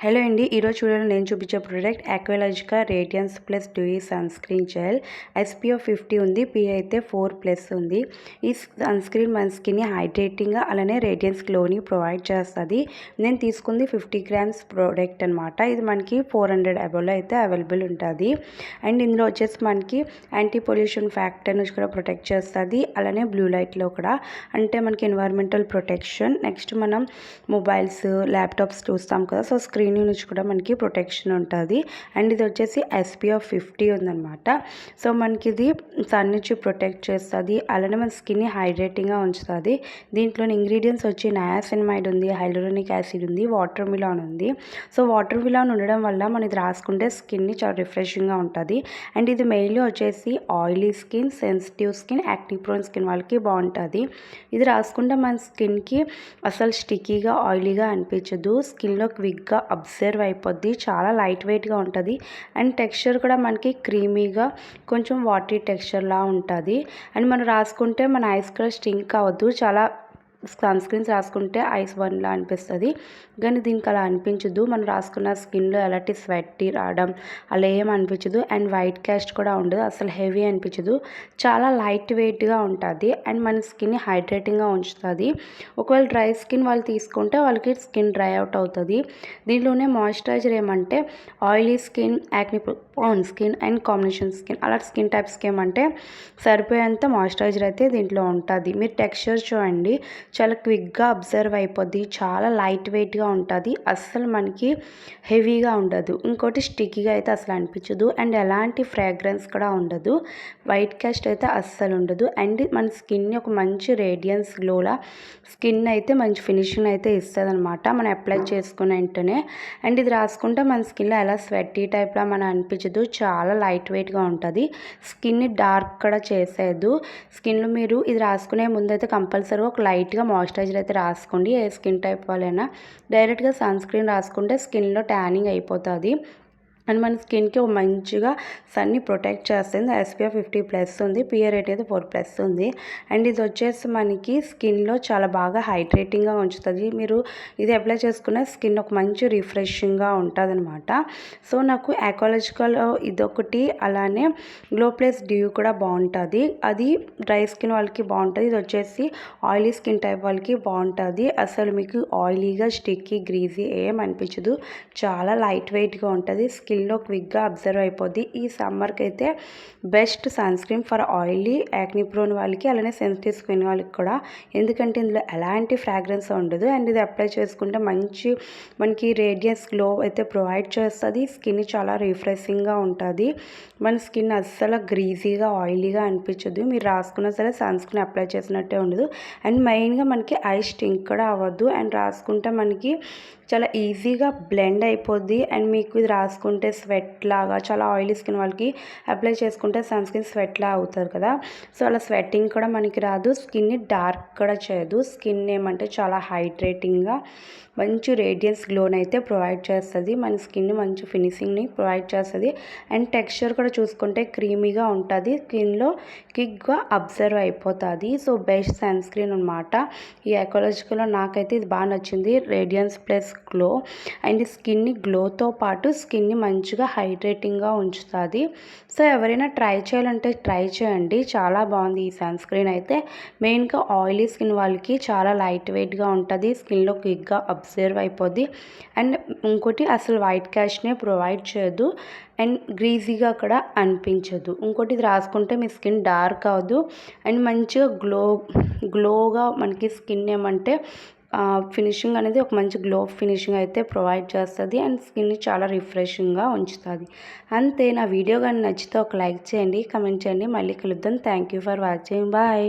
Hello అండి. ఈరోజు చూడండి నేను చూపించే product Aqualogica radiance plus dewy sunscreen gel. SPF 50 ఉంది. PA అయితే 4+ ఉంది. ఈ సన్ స్క్రీన్ మన స్కిన్ని హైడ్రేటింగ్గా అలానే రేడియన్స్ గ్లోని ప్రొవైడ్ చేస్తుంది. నేను తీసుకుంది 50 గ్రామ్స్ ప్రోడక్ట్ అనమాట. ఇది మనకి 400 అబోవ్లో అయితే అవైలబుల్ ఉంటుంది. అండ్ ఇందులో వచ్చేసి మనకి యాంటీ పొల్యూషన్ ఫ్యాక్టర్ నుంచి కూడా ప్రొటెక్ట్ చేస్తుంది. అలానే బ్లూ లైట్లో కూడా అంటే మనకి ఎన్వైర్మెంటల్ ప్రొటెక్షన్. నెక్స్ట్ మనం మొబైల్స్ ల్యాప్టాప్స్ చూస్తాం కదా, సో స్క్రీన్ నుంచి కూడా మనకి ప్రొటెక్షన్ ఉంటుంది. అండ్ ఇది వచ్చేసి SPF 50 ఉందన్నమాట. సో మనకి ఇది సన్ నుంచి ప్రొటెక్ట్ చేస్తుంది. అలానే మన స్కిన్ని హైడ్రేటింగ్గా ఉంచుతుంది. దీంట్లోని ఇంగ్రీడియంట్స్ వచ్చి నయాసినమైడ్ ఉంది, హైలూరోనిక్ యాసిడ్ ఉంది, వాటర్ మిలాన్ ఉంది. సో వాటర్ మిలాన్ ఉండడం వల్ల మనం ఇది రాసుకుంటే స్కిన్ని చాలా రిఫ్రెషింగ్గా ఉంటుంది. అండ్ ఇది మెయిన్లీ వచ్చేసి oily skin, sensitive skin, యాక్ని prone skin వాళ్ళకి బాగుంటుంది. ఇది రాసుకుంటే మన స్కిన్కి అసలు స్టిక్కీగా ఆయిలీగా అనిపించదు. స్కిన్లో క్విక్గా అబ్జర్వ్ అయిపోద్ది. చాలా లైట్ వెయిట్గా ఉంటుంది. అండ్ టెక్స్చర్ కూడా మనకి క్రీమీగా కొంచెం వాటరీ టెక్స్చర్లా ఉంటుంది. అండ్ మనం రాసుకుంటే మన ఐస్ కూడా స్టింక్ అవ్వద్దు. చాలా సన్ స్క్రీన్స్ రాసుకుంటే ఐస్ బర్న్లా అనిపిస్తుంది, కానీ దీనికి అలా అనిపించదు. మనం రాసుకున్న స్కిన్లో ఎలాంటి స్వెట్ రావడం అలా ఏం అనిపించదు. అండ్ వైట్ క్యాస్ట్ కూడా ఉండదు, అసలు హెవీ అనిపించదు. చాలా లైట్ వెయిట్గా ఉంటుంది. అండ్ మన స్కిన్ని హైడ్రేటింగ్గా ఉంచుతుంది. ఒకవేళ డ్రై స్కిన్ వాళ్ళు తీసుకుంటే వాళ్ళకి స్కిన్ డ్రై అవుట్ అవుతుంది. దీంట్లోనే మాయిశ్చరైజర్ ఏమంటే oily skin, యాక్ని prone skin and combination skin అలాంటి స్కిన్ టైప్స్కి ఏమంటే సరిపోయేంత మాయిశ్చరైజర్ అయితే దీంట్లో ఉంటుంది. మీరు టెక్స్చర్ చూడండి, చాలా క్విక్గా అబ్జర్వ్ అయిపోద్ది. చాలా లైట్ వెయిట్గా ఉంటుంది. అస్సలు మనకి హెవీగా ఉండదు. ఇంకోటి స్టిక్కీగా అయితే అసలు అనిపించదు. అండ్ ఎలాంటి ఫ్రాగ్రెన్స్ కూడా ఉండదు. వైట్ కాస్ట్ అయితే అస్సలు ఉండదు. అండ్ మన స్కిన్ని ఒక మంచి రేడియన్స్ గ్లోలా స్కిన్ అయితే మంచి ఫినిషింగ్ అయితే ఇస్తుంది అనమాట మనం అప్లై చేసుకున్న వెంటనే. అండ్ ఇది రాసుకుంటే మన స్కిన్లో ఎలా స్వెట్టీ టైప్లా మనం అనిపించదు. చాలా లైట్ వెయిట్గా ఉంటుంది. స్కిన్ని డార్క్ కూడా చేసేదు. స్కిన్లో మీరు ఇది రాసుకునే ముందు అయితే కంపల్సరీగా ఒక లైట్గా మాయిశ్చరైజర్ అయితే రాసుకోండి. ఏ స్కిన్ టైప్ వాళ్ళైనా డైరెక్ట్గా సన్ స్క్రీన్ రాసుకుంటే స్కిన్లో ట్యానింగ్ అయిపోతుంది. అండ్ మన స్కిన్కి ఒక మంచిగా సన్ని ప్రొటెక్ట్ చేస్తుంది. SPF 50+ ఉంది. PA రేట్ అయితే 4+ ఉంది. అండ్ ఇది వచ్చేసి మనకి స్కిన్లో చాలా బాగా హైడ్రేటింగ్గా ఉంచుతుంది. మీరు ఇది అప్లై చేసుకున్న స్కిన్ ఒక మంచి రిఫ్రెషింగ్గా ఉంటుంది అనమాట. సో నాకు అక్వాలాజికల్ ఇదొకటి, అలానే గ్లో ప్లస్ డ్యూ కూడా బాగుంటుంది. అది డ్రై స్కిన్ వాళ్ళకి బాగుంటుంది. ఇది వచ్చేసి ఆయిలీ స్కిన్ టైప్ వాళ్ళకి బాగుంటుంది. అసలు మీకు ఆయిలీగా స్టిక్కీ గ్రీజీ ఏం అనిపించదు. చాలా లైట్ వెయిట్గా ఉంటుంది. స్కిన్లో క్విక్గా అబ్జర్వ్ అయిపోద్ది. ఈ సమ్మర్కి అయితే best sun screen for oily, యాక్ని prone వాళ్ళకి, అలానే సెన్సిటివ్ స్కిన్ వాళ్ళకి కూడా. ఎందుకంటే ఇందులో ఎలాంటి ఫ్రాగ్రెన్స్ ఉండదు. అండ్ ఇది అప్లై చేసుకుంటే మంచి మనకి రేడియన్స్ గ్లో అయితే ప్రొవైడ్ చేస్తుంది. స్కిన్ చాలా రిఫ్రెషింగ్గా ఉంటుంది. మన స్కిన్ అస్సలు గ్రీజీగా ఆయిలీగా అనిపించదు. మీరు రాసుకున్నా సరే సన్ స్క్రీన్ అప్లై చేసినట్టే ఉండదు. అండ్ మెయిన్గా మనకి ఐ స్టింక్ కూడా అవ్వద్దు. అండ్ రాసుకుంటే మనకి చాలా ఈజీగా బ్లెండ్ అయిపోద్ది. అండ్ మీకు ఇది రాసుకుంటే స్వెట్ లాగా, చాలా ఆయిలీ స్కిన్ వాళ్ళకి అప్లై చేసుకుంటే సన్ స్క్రీన్ స్వెట్లా అవుతారు కదా, సో అలా స్వెట్టింగ్ కూడా మనకి రాదు. స్కిన్ని డార్క్ కూడా చేయదు. స్కిన్ ఏమంటే చాలా హైడ్రేటింగ్గా మంచి రేడియన్స్ గ్లోని అయితే ప్రొవైడ్ చేస్తుంది. మన స్కిన్ మంచి ఫినిషింగ్ని ప్రొవైడ్ చేస్తుంది. అండ్ టెక్స్చర్ కూడా చూసుకుంటే క్రీమీగా ఉంటుంది. స్కిన్లో క్విక్గా అబ్జర్వ్ అయిపోతుంది. సో బెస్ట్ సన్ స్క్రీన్ అనమాట. ఈ అక్వాలాజికల్లో నాకైతే ఇది బాగా నచ్చింది. రేడియన్స్ ప్లస్ గ్లో అండ్ స్కిన్ని గ్లోతో పాటు స్కిన్ని మంచిగా హైడ్రేటింగ్గా ఉంచుతుంది. సో ఎవరైనా ట్రై చేయాలంటే ట్రై చేయండి. చాలా బాగుంది ఈ సన్ స్క్రీన్ అయితే. మెయిన్గా ఆయిలీ స్కిన్ వాళ్ళకి చాలా లైట్ వెయిట్గా ఉంటుంది. స్కిన్లో క్విక్గా అబ్జర్వ్ అయిపోద్ది. అండ్ ఇంకోటి అసలు వైట్ క్యాస్ట్నే ప్రొవైడ్ చేయదు. అండ్ గ్రీజీగా కూడా అనిపించదు. ఇంకోటి ఇది రాసుకుంటే మీ స్కిన్ డార్క్ అవ్వదు. అండ్ మంచిగా గ్లోగా మనకి స్కిన్ ఏమంటే ఫినిషింగ్ అనేది ఒక మంచి గ్లో ఫినిషింగ్ అయితే ప్రొవైడ్ చేస్తుంది. అండ్ స్కిన్ని చాలా రిఫ్రెషింగ్గా ఉంచుతుంది. అంతే. నా వీడియో కానీ నచ్చితే ఒక లైక్ చేయండి, కమెంట్ చేయండి. మళ్ళీ కలుద్దాం. Thank you for watching. Bye.